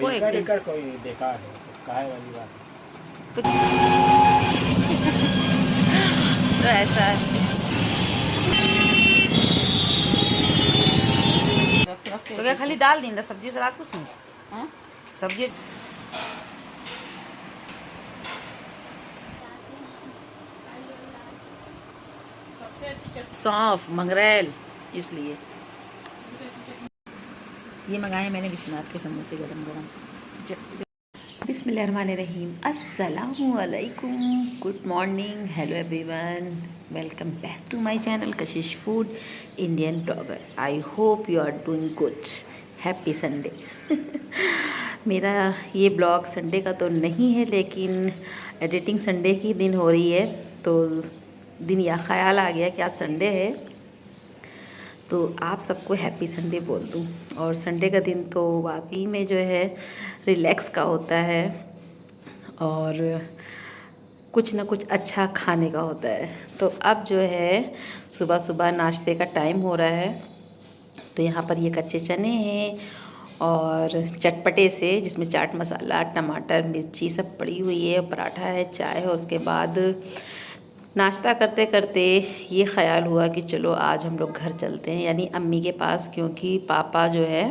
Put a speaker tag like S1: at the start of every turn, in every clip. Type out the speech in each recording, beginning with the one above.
S1: रखो एक दिन।
S2: कोई बेकार है, काय वाली बात है।
S1: तो, तो ऐसा है। तो क्या खाली दाल नहीं, सब्जी सलाद कुछ नहीं? हाँ? सब्जी सौंफ मंगरेल, इसलिए ये मंगाए मैंने विश्वनाथ के समोसे गरम गरम। बिस्मिल्लाहिर्रहमानिर्रहीम, अस्सलामु अलैकुम, good morning, hello everyone, welcome back to my channel Kashish food Indian blogger. I hope you are doing good. Happy Sunday. मेरा ये ब्लॉग संडे का तो नहीं है, लेकिन एडिटिंग संडे की दिन हो रही है, तो दिन या ख्याल आ गया कि आज संडे है, तो आप सबको हैप्पी संडे बोल दूँ। और संडे का दिन तो वाकई में जो है रिलैक्स का होता है, और कुछ ना कुछ अच्छा खाने का होता है। तो अब जो है सुबह सुबह नाश्ते का टाइम हो रहा है, तो यहाँ पर ये कच्चे चने हैं और चटपटे से, जिसमें चाट मसाला टमाटर मिर्ची सब पड़ी हुई है, पराठा है, चाय है। और उसके बाद नाश्ता करते करते ये ख़्याल हुआ कि चलो आज हम लोग घर चलते हैं, यानी अम्मी के पास, क्योंकि पापा जो है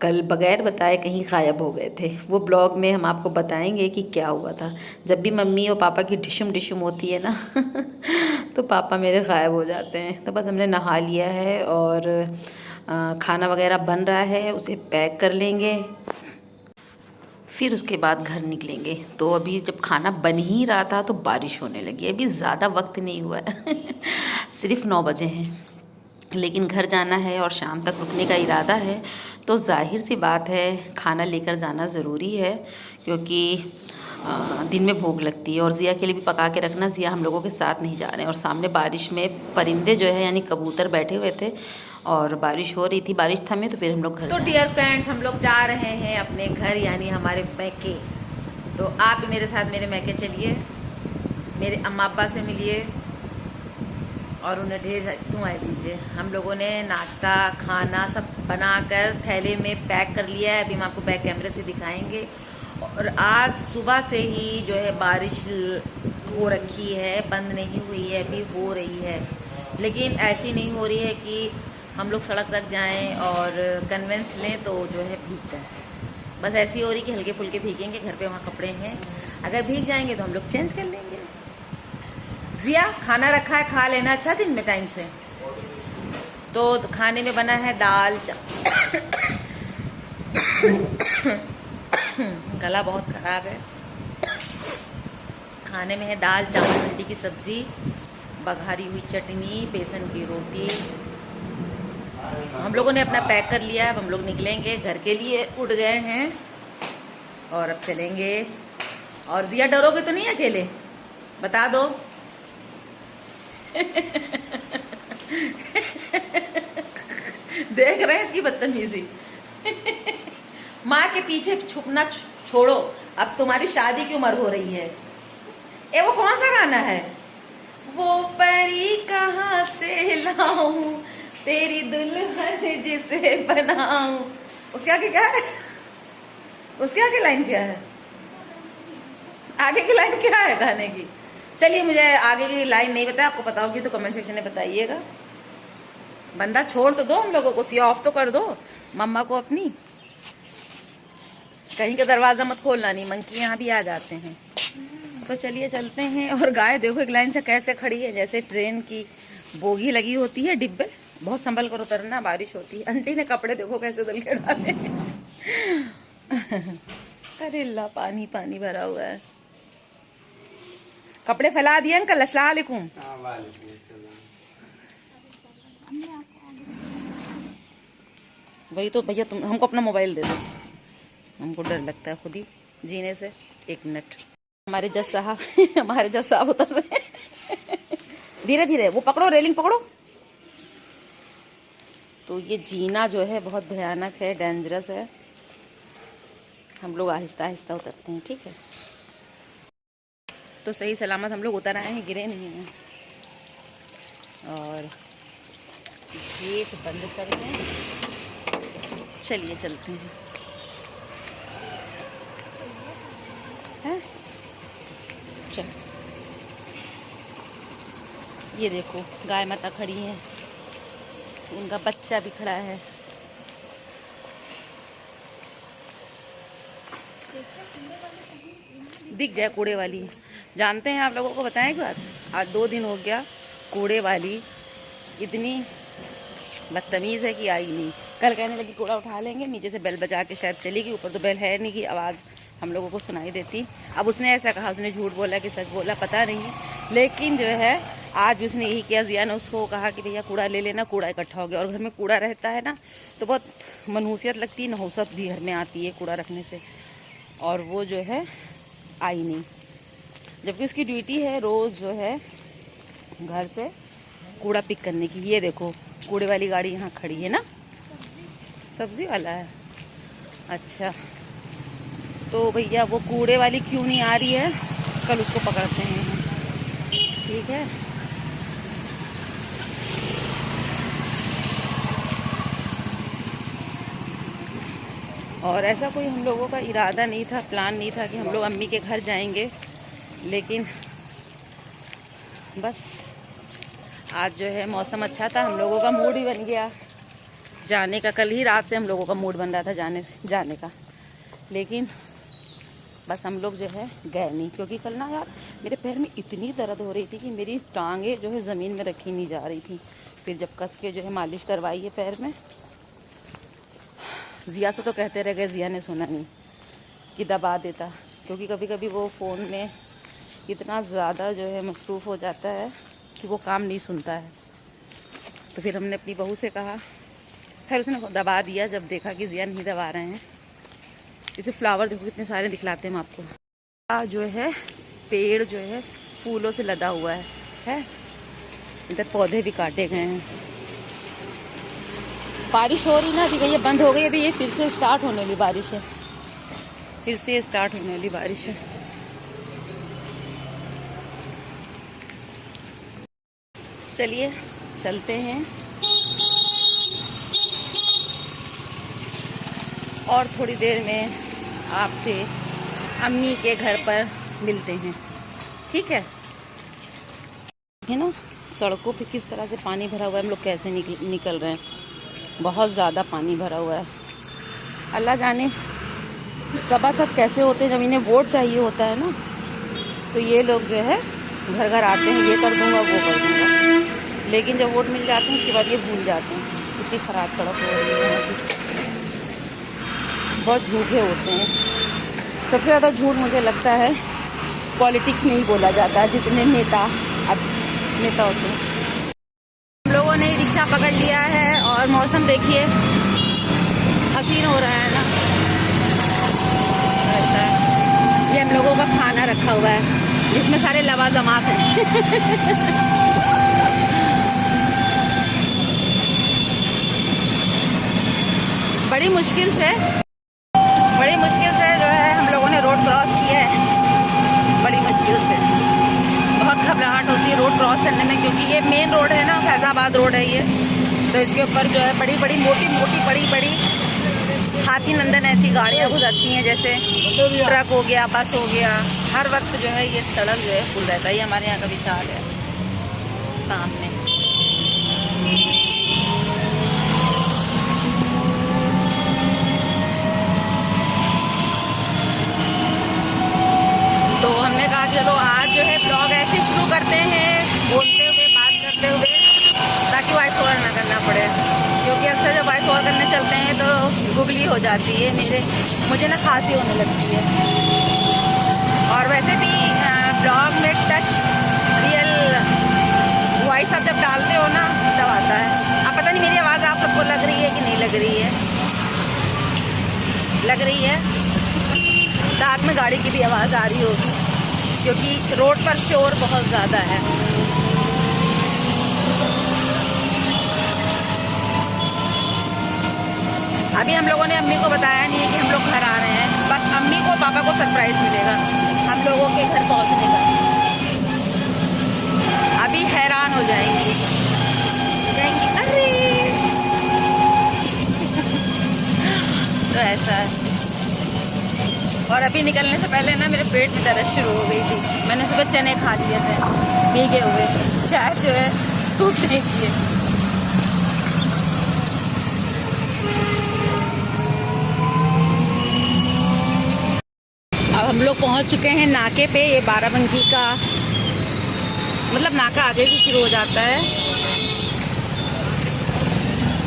S1: कल बग़ैर बताए कहीं गायब हो गए थे। वो ब्लॉग में हम आपको बताएंगे कि क्या हुआ था। जब भी मम्मी और पापा की डिशुम डिशुम होती है ना तो पापा मेरे गायब हो जाते हैं। तो बस हमने नहा लिया है और खाना वगैरह बन रहा है, उसे पैक कर लेंगे, फिर उसके बाद घर निकलेंगे। तो अभी जब खाना बन ही रहा था तो बारिश होने लगी। अभी ज़्यादा वक्त नहीं हुआ है सिर्फ 9 बजे हैं, लेकिन घर जाना है और शाम तक रुकने का इरादा है, तो जाहिर सी बात है खाना लेकर जाना ज़रूरी है, क्योंकि दिन में भूख लगती है। और ज़िया के लिए भी पका के रखना, ज़िया हम लोगों के साथ नहीं जा रहे हैं। और सामने बारिश में परिंदे जो है यानी कबूतर बैठे हुए थे और बारिश हो रही थी, बारिश थमे तो फिर हम लोग घर। तो डियर फ्रेंड्स, हम लोग जा रहे हैं अपने घर, यानी हमारे मैके। तो आप भी मेरे साथ मेरे मैके चलिए, मेरे अम्मा अब्बा से मिलिए और उन्हें ढेर दुआएं दीजिए। हम लोगों ने नाश्ता खाना सब बनाकर थैले में पैक कर लिया है, अभी हम आपको बैक कैमरे से दिखाएंगे। और आज सुबह से ही जो है बारिश हो रखी है, बंद नहीं हुई है, अभी हो रही है, लेकिन ऐसी नहीं हो रही है कि हम लोग सड़क तक जाएं और कन्वेंस लें तो जो है भीग जाए। बस ऐसी हो रही कि हल्के फुल्के भीगेंगे, घर पे वहाँ कपड़े हैं, अगर भीग जाएंगे तो हम लोग चेंज कर लेंगे। जिया खाना रखा है, खा लेना अच्छा दिन में टाइम से। तो खाने में बना है दाल गला बहुत ख़राब है। खाने में है दाल चावल भिंडी की सब्ज़ी, बघारी हुई चटनी, बेसन की रोटी। हम लोगों ने अपना पैक कर लिया है, अब हम लोग निकलेंगे घर के लिए, उठ गए हैं और अब चलेंगे। और जिया डरोगे तो नहीं अकेले, बता दो। देख रहे हैं इसकी बदतमीजी। माँ के पीछे छुपना छोड़ो, अब तुम्हारी शादी की उम्र हो रही है। ए वो कौन सा गाना है, वो परी कहाँ से लाऊं तेरी दुल्हन जिसे बनाऊं, उसके आगे क्या है, उसके आगे लाइन क्या है, आगे की लाइन क्या है गाने की? चलिए, मुझे आगे की लाइन नहीं पता, आपको पता होगी तो कमेंट सेक्शन में बताइएगा। बंदा छोड़ तो दो हम लोगों को, सी ऑफ तो कर दो मम्मा को अपनी। कहीं का दरवाज़ा मत खोलना, नहीं मंकी यहाँ भी आ जाते हैं। तो चलिए चलते हैं। और गाय देखो एक लाइन से कैसे खड़ी है, जैसे ट्रेन की बोगी लगी होती है, डिब्बे। बहुत संभल कर उतरना, बारिश होती है। आंटी ने कपड़े देखो कैसे धुल के डाले। अरे अल्लाह, पानी पानी भरा हुआ है। कपड़े फैला दिए अंकल, अस्सलाम वालेकुम। वही तो भैया, तुम हमको अपना मोबाइल दे दो, हमको डर लगता है खुद ही जीने से। 1 मिनट, हमारे जज साहब उतर रहे हैं। धीरे धीरे, वो पकड़ो, रेलिंग पकड़ो। तो ये जीना जो है बहुत भयानक है, डेंजरस है। हम लोग आहिस्ता आहिस्ता उतरते हैं, ठीक है। तो सही सलामत हम लोग उतर आए हैं, गिरे नहीं हैं। और गेट बंद कर दें, चलिए चलते हैं। ये देखो गाय माता खड़ी हैं, उनका बच्चा भी खड़ा है। दिख जाए कूड़े वाली। जानते हैं, आप लोगों को बताएं एक बात, आज 2 दिन हो गया कूड़े वाली इतनी बदतमीज़ है कि आई नहीं। कल कहने लगी कूड़ा उठा लेंगे, नीचे से बेल बजा के शायद चली गई, ऊपर तो बेल है नहीं कि आवाज़ हम लोगों को सुनाई देती। अब उसने ऐसा कहा, उसने झूठ बोला कि सच बोला पता नहीं, लेकिन जो है आज उसने यही किया। जिया ने उसको कहा कि भैया कूड़ा ले लेना, कूड़ा इकट्ठा हो गया। और घर में कूड़ा रहता है ना तो बहुत मनहूसियत लगती है, नहुसत भी घर में आती है कूड़ा रखने से। और वो जो है आई नहीं, जबकि उसकी ड्यूटी है रोज़ जो है घर से कूड़ा पिक करने की। ये देखो कूड़े वाली गाड़ी यहाँ खड़ी है ना, सब्जी वाला है। अच्छा तो भैया वो कूड़े वाली क्यों नहीं आ रही है, कल उसको पकड़ते हैं, ठीक है। और ऐसा कोई हम लोगों का इरादा नहीं था, प्लान नहीं था कि हम लोग अम्मी के घर जाएंगे, लेकिन बस आज जो है मौसम अच्छा था, हम लोगों का मूड ही बन गया जाने का। कल ही रात से हम लोगों का मूड बन रहा था जाने का, लेकिन बस हम लोग जो है गए नहीं, क्योंकि कल ना यार मेरे पैर में इतनी दर्द हो रही थी कि मेरी टांगें जो है ज़मीन में रखी नहीं जा रही थी। फिर जब कस के जो है मालिश करवाई है पैर में, जिया से तो कहते रह गए, जिया ने सुना नहीं कि दबा देता, क्योंकि कभी कभी वो फ़ोन में इतना ज़्यादा जो है मसरूफ़ हो जाता है कि वो काम नहीं सुनता है। तो फिर हमने अपनी बहू से कहा, फिर उसने दबा दिया जब देखा कि जिया नहीं दबा रहे हैं। इसे फ्लावर देखो कितने सारे दिखलाते हैं हम आपको। जो है पेड़ जो है फूलों से लदा हुआ है। इधर पौधे भी काटे गए हैं। बारिश हो रही ना अभी, ये बंद हो गई, अभी ये फिर से स्टार्ट होने वाली बारिश है, फिर से स्टार्ट होने वाली बारिश है। चलिए चलते हैं और थोड़ी देर में आपसे अम्मी के घर पर मिलते हैं, ठीक है ना। सड़कों पे किस तरह से पानी भरा हुआ है, हम लोग कैसे निकल रहे हैं, बहुत ज़्यादा पानी भरा हुआ है। अल्लाह जाने सभासद कैसे होते हैं, जब इन्हें वोट चाहिए होता है ना तो ये लोग जो है घर घर आते हैं, ये कर दूंगा वो कर दूंगा, लेकिन जब वोट मिल जाते हैं उसके बाद ये भूल जाते हैं। इतनी ख़राब सड़क हो रही है यहाँ की, बहुत झूठे होते हैं। सबसे ज़्यादा झूठ मुझे लगता है पॉलिटिक्स में ही बोला जाता है, जितने नेता होते हैं। हम लोगों ने रिक्शा पकड़ लिया है और मौसम देखिए हसीन हो रहा है ना, ऐसा है। ये हम लोगों का खाना रखा हुआ है जिसमें सारे लवाजमात हैं। बड़ी मुश्किल से जो है हम लोगों ने रोड क्रॉस किया है, बड़ी मुश्किल से। बहुत घबराहट होती है रोड क्रॉस करने में, क्योंकि ये मेन रोड है ना, फैजाबाद रोड है ये, तो इसके ऊपर जो है बड़ी बड़ी बड़ी हाथी नंदन ऐसी गाड़ियाँ गुजरती हैं, जैसे ट्रक हो गया, बस हो गया। हर वक्त जो है ये सड़क जो है फुल रहता है। ये हमारे यहाँ का विशाल है सामने। तो हमने कहा चलो आज जो है ब्लॉग ऐसे शुरू करते हैं, बोलते हुए बात करते हुए, ताकि वॉइस ओवर ना करना पड़े, क्योंकि अक्सर जब वॉइस ओवर करने चलते हैं तो गुगली हो जाती है, मुझे ना खांसी होने लगती है। और वैसे भी ब्लॉग में टच रियल वॉइस आप जब डालते हो ना तब आता है। अब पता नहीं मेरी आवाज़ आप सबको लग रही है कि नहीं लग रही है, लग रही है। साथ में गाड़ी की भी आवाज़ आ रही होगी, क्योंकि रोड पर शोर बहुत ज़्यादा है। अभी हम लोगों ने अम्मी को बताया नहीं है कि हम लोग घर आ रहे हैं, बस अम्मी को पापा को सरप्राइज़ मिलेगा हम लोगों के घर पहुंचने का। अभी हैरान हो जाएंगी, अरे तो ऐसा है। और अभी निकलने से पहले ना मेरे पेट में दर्द शुरू हो गई थी। मैंने सुबह चने खा लिए थे भीगे हुए, शायद जो है सूट नहीं किए। अब हम लोग पहुंच चुके हैं नाके पे। ये बाराबंकी का मतलब नाका आगे भी शुरू हो जाता है।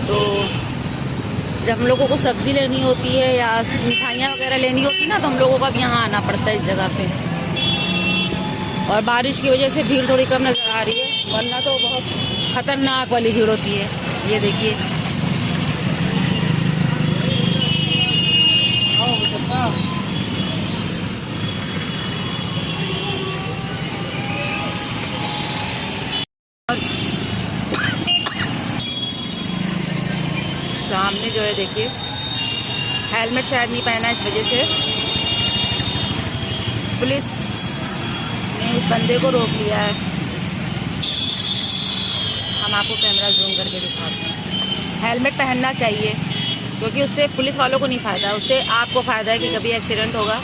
S1: तो जब हम लोगों को सब्ज़ी लेनी होती है या मिठाइयाँ वगैरह लेनी होती है ना, तो हम लोगों को अब यहाँ आना पड़ता है इस जगह पे। और बारिश की वजह से भीड़ थोड़ी कम नज़र आ रही है, वरना तो बहुत ख़तरनाक वाली भीड़ होती है। ये देखिए, सामने जो है देखिए, हेलमेट शायद नहीं पहना, इस वजह से पुलिस ने इस बंदे को रोक लिया है। हम आपको कैमरा जूम करके दिखाते हैं। हेलमेट पहनना चाहिए, क्योंकि उससे पुलिस वालों को नहीं फ़ायदा, उससे आपको फ़ायदा है कि कभी एक्सीडेंट होगा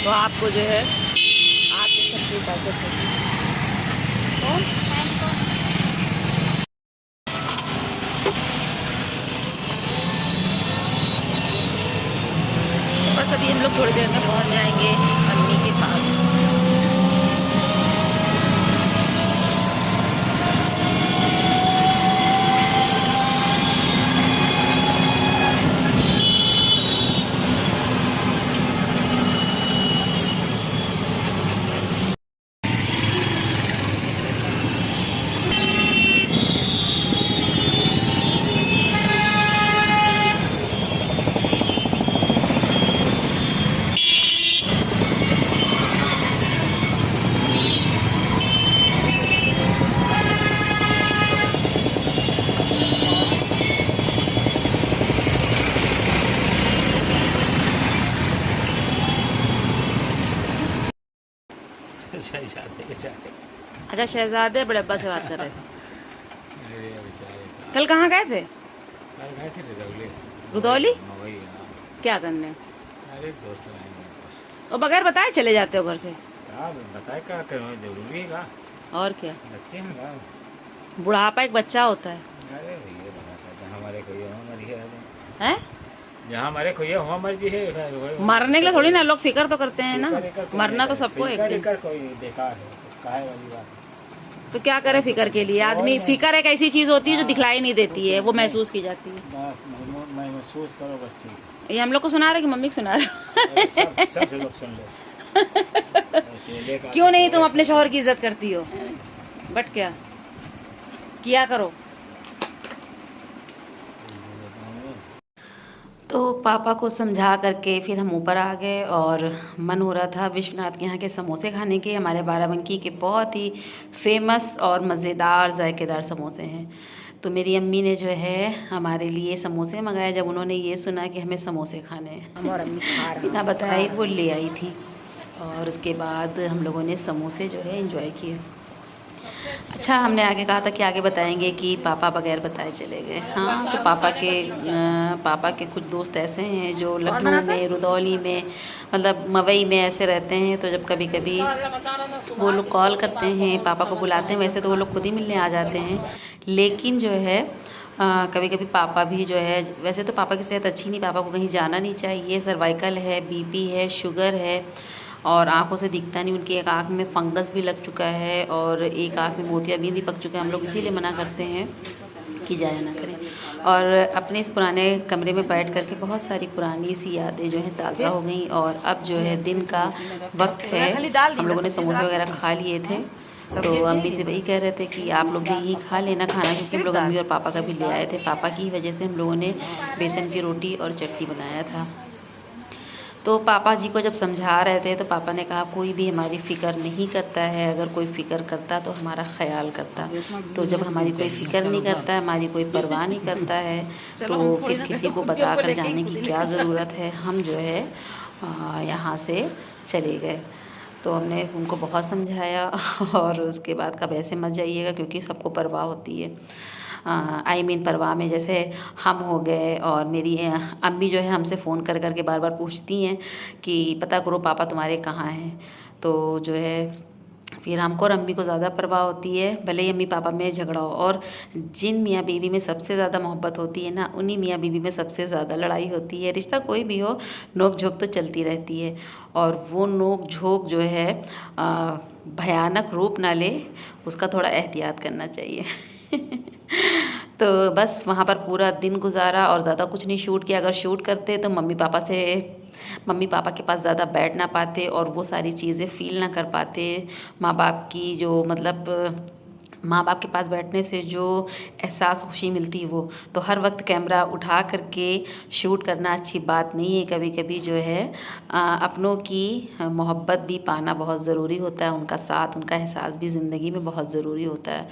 S1: तो आपको जो है आपकी सबकी हिफाजत होगी। बस अभी हम लोग थोड़ी देर में पहुंच जाएंगे अम्मी के पास।
S2: शहजादे बेचारे।
S1: अच्छा, शहजादे बड़े अब्बा से बात कर रहे थे।
S2: अरे बेचारे
S1: कल कहाँ गए थे?
S2: कल गए थे रुदौली।
S1: रुदौली
S2: वही, हाँ।
S1: क्या करने?
S2: अरे दोस्त आएंगे बस।
S1: और बगैर बताए चले जाते हो घर से?
S2: क्या बताए, क्या करें, जरूरी है का?
S1: और क्या,
S2: बच्चे हैं का?
S1: बुढ़ापा एक बच्चा होता है।
S2: अरे भैया बताता, जहाँ हमारे कोई हमारी है,
S1: हैं?
S2: जहाँ हमारे कोई हुआ मर्जी है।
S1: मरने के लिए थोड़ी ना लोग फिक्र तो करते हैं ना,
S2: फिकर
S1: मरना तो सबको एक दिन।
S2: कोई बेकार है, काहे वाली बात है।
S1: तो क्या करे फिक्र के लिए आदमी? फिक्र एक ऐसी चीज होती है जो दिखलाई नहीं देती है, वो महसूस की जाती है।
S2: बस मैं महसूस करो बस, ठीक।
S1: ये हम लोग को सुना रहे कि मम्मी को सुना रहे?
S2: सब लोग सुन लो।
S1: क्यों नहीं तुम अपने शौहर की इज्जत करती हो? बट क्या किया करो। तो पापा को समझा करके फिर हम ऊपर आ गए और मन हो रहा था विश्वनाथ के यहाँ के समोसे खाने के। हमारे बाराबंकी के बहुत ही फेमस और मज़ेदार जायकेदार समोसे हैं। तो मेरी अम्मी ने जो है हमारे लिए समोसे मंगाए। जब उन्होंने ये सुना कि हमें समोसे खाने हैं, बिना बताए वो ले आई थी। और उसके बाद हम लोगों ने समोसे जो है एंजॉय किए। अच्छा, हमने आगे कहा था कि आगे बताएंगे कि पापा बगैर बताए चले गए। हाँ, तो पापा के कुछ दोस्त ऐसे हैं जो लखनऊ में, रुदौली में, मतलब मवई में ऐसे रहते हैं। तो जब कभी कभी वो लोग कॉल करते हैं, पापा को बुलाते हैं, वैसे तो वो लोग खुद ही मिलने आ जाते हैं। लेकिन जो है कभी कभी पापा भी जो है, वैसे तो पापा की सेहत अच्छी नहीं, पापा को कहीं जाना नहीं चाहिए। सर्वाइकल है, बीपी है, शुगर है और आँखों से दिखता नहीं। उनकी एक आँख में फंगस भी लग चुका है और एक आँख में मोतियाबिंद भी पक चुका है। हम लोग इसीलिए मना करते हैं कि जाया ना करें। और अपने इस पुराने कमरे में बैठ करके बहुत सारी पुरानी सी यादें जो हैं ताज़ा हो गई। और अब जो है दिन का वक्त है, हम लोगों ने समोसे वगैरह खा लिए थे। तो अम्मी से वही कह रहे थे कि आप लोग भी यही खा लेना खाना, क्योंकि हम लोग अम्मी और पापा का भी ले आए थे। पापा की वजह से हम लोगों ने बेसन की रोटी और चटनी बनाया था। तो पापा जी को जब समझा रहे थे तो पापा ने कहा कोई भी हमारी फ़िक्र नहीं करता है, अगर कोई फ़िक्र करता तो हमारा ख्याल करता। तो जब हमारी कोई फ़िक्र नहीं करता है, हमारी कोई परवाह नहीं करता है, तो फिर किसी को बता कर जाने की क्या ज़रूरत है। हम जो है यहाँ से चले गए। तो हमने उनको बहुत समझाया और उसके बाद कब ऐसे मत जाइएगा, क्योंकि सबको परवाह होती है। परवाह में जैसे हम हो गए। और मेरी अम्मी जो है हमसे फ़ोन कर करके बार बार पूछती हैं कि पता करो पापा तुम्हारे कहाँ हैं। तो जो है फिर हमको और अम्मी को ज़्यादा परवाह होती है, भले ही अम्मी पापा में झगड़ा हो। और जिन मियाँ बीवी में सबसे ज़्यादा मोहब्बत होती है ना, उन्हीं मियाँ बीवी में सबसे ज़्यादा लड़ाई होती है। रिश्ता कोई भी हो, नोक झोंक तो चलती रहती है, और वो नोक झोंक जो है भयानक रूप ना ले, उसका थोड़ा एहतियात करना चाहिए। तो बस वहाँ पर पूरा दिन गुजारा और ज़्यादा कुछ नहीं शूट किया। अगर शूट करते तो मम्मी पापा के पास ज़्यादा बैठ ना पाते और वो सारी चीज़ें फ़ील ना कर पाते। माँ बाप की जो मतलब माँ बाप के पास बैठने से जो एहसास खुशी मिलती है, वो तो हर वक्त कैमरा उठा करके शूट करना अच्छी बात नहीं है। कभी कभी जो है अपनों की मोहब्बत भी पाना बहुत ज़रूरी होता है, उनका साथ, उनका एहसास भी ज़िंदगी में बहुत ज़रूरी होता है।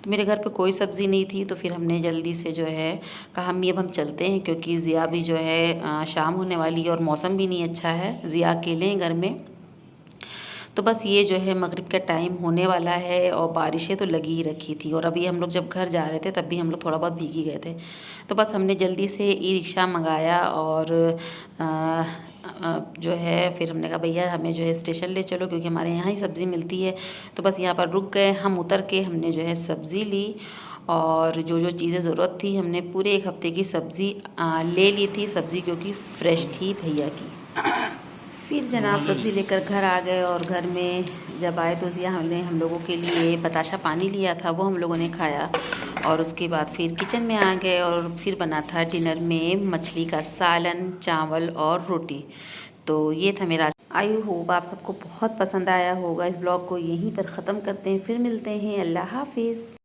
S1: तो मेरे घर पे कोई सब्ज़ी नहीं थी, तो फिर हमने जल्दी से जो है कहा अम्मी अब हम चलते हैं, क्योंकि ज़िया भी जो है शाम होने वाली है और मौसम भी नहीं अच्छा है, ज़िया अकेले हैं घर में। तो बस ये जो है मगरिब का टाइम होने वाला है और बारिशें तो लगी ही रखी थी, और अभी हम लोग जब घर जा रहे थे तब भी हम लोग थोड़ा बहुत भीगी गए थे। तो बस हमने जल्दी से ई रिक्शा मंगाया और जो है फिर हमने कहा भैया हमें जो है स्टेशन ले चलो, क्योंकि हमारे यहाँ ही सब्ज़ी मिलती है। तो बस यहाँ पर रुक गए हम, उतर के हमने जो है सब्ज़ी ली, और जो जो चीज़ें ज़रूरत थी हमने पूरे 1 हफ़्ते की सब्ज़ी ले ली थी। सब्ज़ी क्योंकि फ़्रेश थी भैया की। फिर जनाब सब्ज़ी लेकर घर आ गए, और घर में जब आए तो ज़िया हमने हम लोगों के लिए बताशा पानी लिया था, वो हम लोगों ने खाया। और उसके बाद फिर किचन में आ गए, और फिर बना था डिनर में मछली का सालन, चावल और रोटी। तो ये था मेरा। आई होप आप सबको बहुत पसंद आया होगा। इस ब्लॉग को यहीं पर ख़त्म करते हैं, फिर मिलते हैं। अल्लाह हाफिज़।